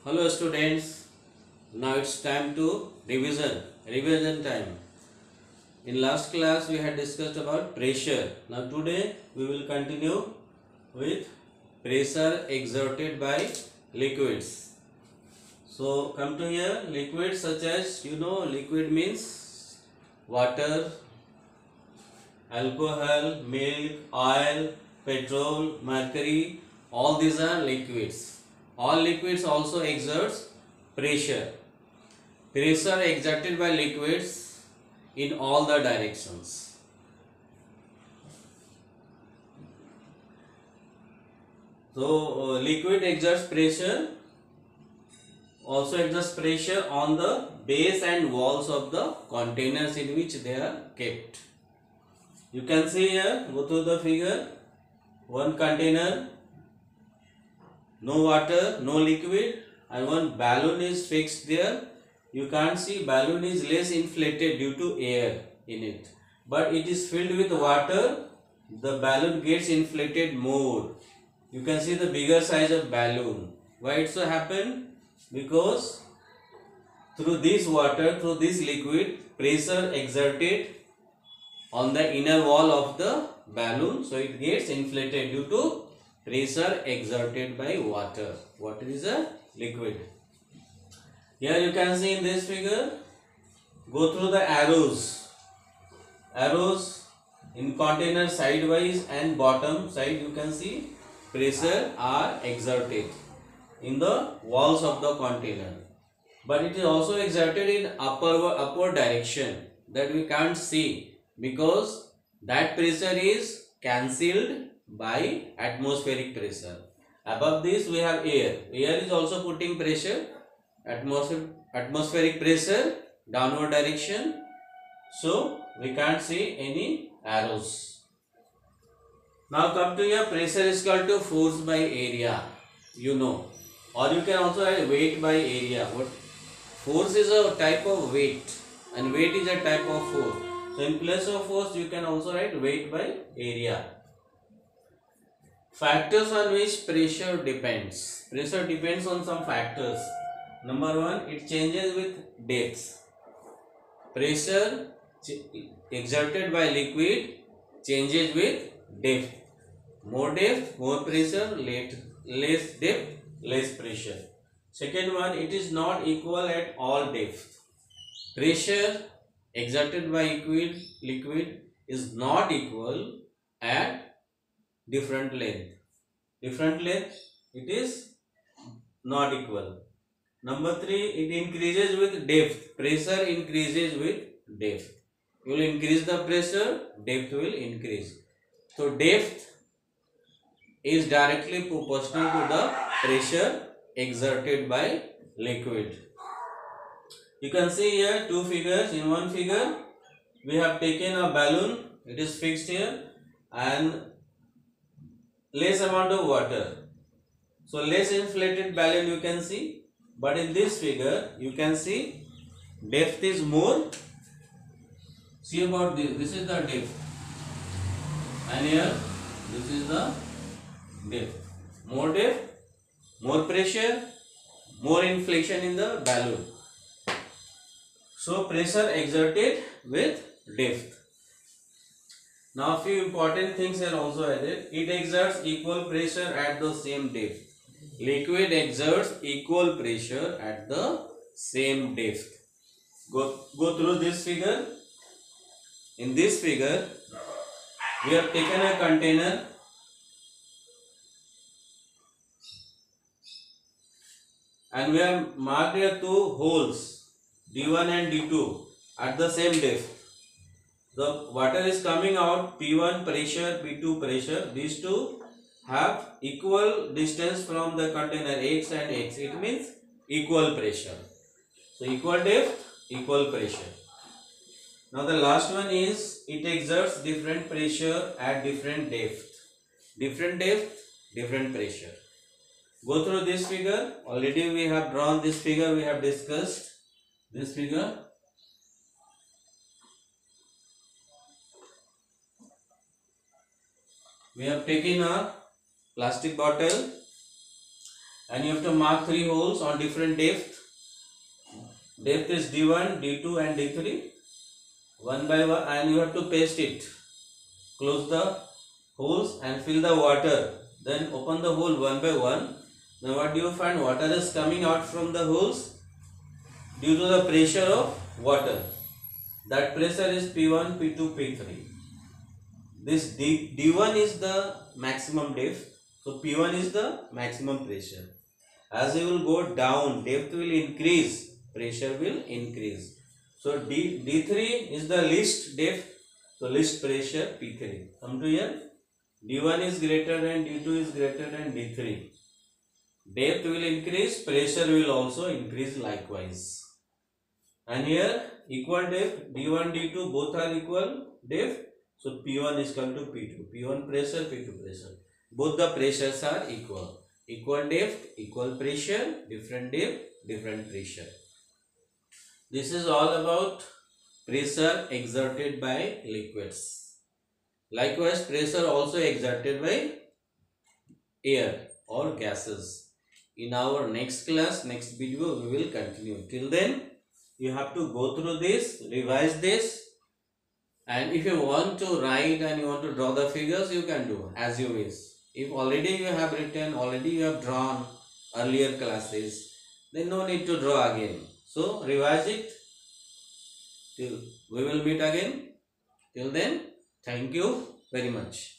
Hello students, now it's time to revision time. In last class we had discussed about pressure. Now today we will continue with pressure exerted by liquids. So come to here, liquids such as liquid means water, alcohol, milk, oil, petrol, mercury, all these are liquids. All liquids also exerts pressure. Pressure exerted by liquids in all the directions. So liquid exerts pressure, also exerts pressure on the base and walls of the containers in which they are kept. You can see here, go through the figure, one container, no water, no liquid, and one balloon is fixed there. You can't see, balloon is less inflated due to air in it, but it is filled with water, the balloon gets inflated more. You can see the bigger size of balloon. Why it so happen? Because through this water, through this liquid, pressure exerted on the inner wall of the balloon, so it gets inflated due to pressure exerted by water. Water is a liquid. Here you can see in this figure, go through the arrows. Arrows in container sidewise and bottom side, you can see pressure are exerted in the walls of the container. But it is also exerted in upward direction that we can't see, because that pressure is cancelled by atmospheric pressure. Above this we have air. Air is also putting pressure, atmospheric pressure, downward direction. So we can't see any arrows. Now come to your pressure is equal to force by area. Or you can also add weight by area. What force is a type of weight, and weight is a type of force. So in place of force you can also write weight by area. Factors on which pressure depends. Pressure depends on some factors. Number one, it changes with depth. Pressure exerted by liquid changes with depth. More depth, more pressure, less depth, less pressure. Second one, it is not equal at all depth. Pressure exerted by liquid is not equal at different length. Different length, it is not equal. Number three, it increases with depth. Pressure increases with depth. You will increase the pressure, depth will increase. So depth is directly proportional to the pressure exerted by liquid. You can see here two figures. In one figure we have taken a balloon, it is fixed here, and less amount of water, so less inflated balloon you can see. But in this figure you can see depth is more. See about this is the depth, and here this is the depth. More depth, more pressure, more inflation in the balloon. So pressure exerted with depth. Now few important things are also added. It exerts equal pressure at the same depth. Liquid exerts equal pressure at the same depth. Go through this figure. In this figure we have taken a container and we have marked here two holes, D1 and D2, at the same depth. The water is coming out, P1 pressure, P2 pressure. These two have equal distance from the container, X and X. It means equal pressure. So equal depth, equal pressure. Now the last one is it exerts different pressure at different depth. Different depth, different pressure. Go through this figure. Already we have drawn this figure, we have discussed this figure. We have taken a plastic bottle and you have to mark 3 holes on different depth. Depth is D1, D2 and D3, one by one, and you have to paste it. Close the holes and fill the water. Then open the hole one by one. Now what do you find? Water is coming out from the holes due to the pressure of water. That pressure is P1, P2, P3. This D1 is the maximum depth. So P1 is the maximum pressure. As you will go down, depth will increase, pressure will increase. So D3 is the least depth, so least pressure P3. Come to here. D1 is greater than D2 is greater than D3. Depth will increase, pressure will also increase likewise. And here equal depth, D1, D2 both are equal depth. So P1 is equal to P2. P1 pressure, P2 pressure. Both the pressures are equal. Equal depth, equal pressure, different depth, different pressure. This is all about pressure exerted by liquids. Likewise, pressure also exerted by air or gases. In our next class, next video, we will continue. Till then, you have to go through this, revise this, and if you want to write and you want to draw the figures, you can do as you wish. If already you have written, already you have drawn earlier classes, then no need to draw again. So revise it. Till we will meet again. Till then, thank you very much.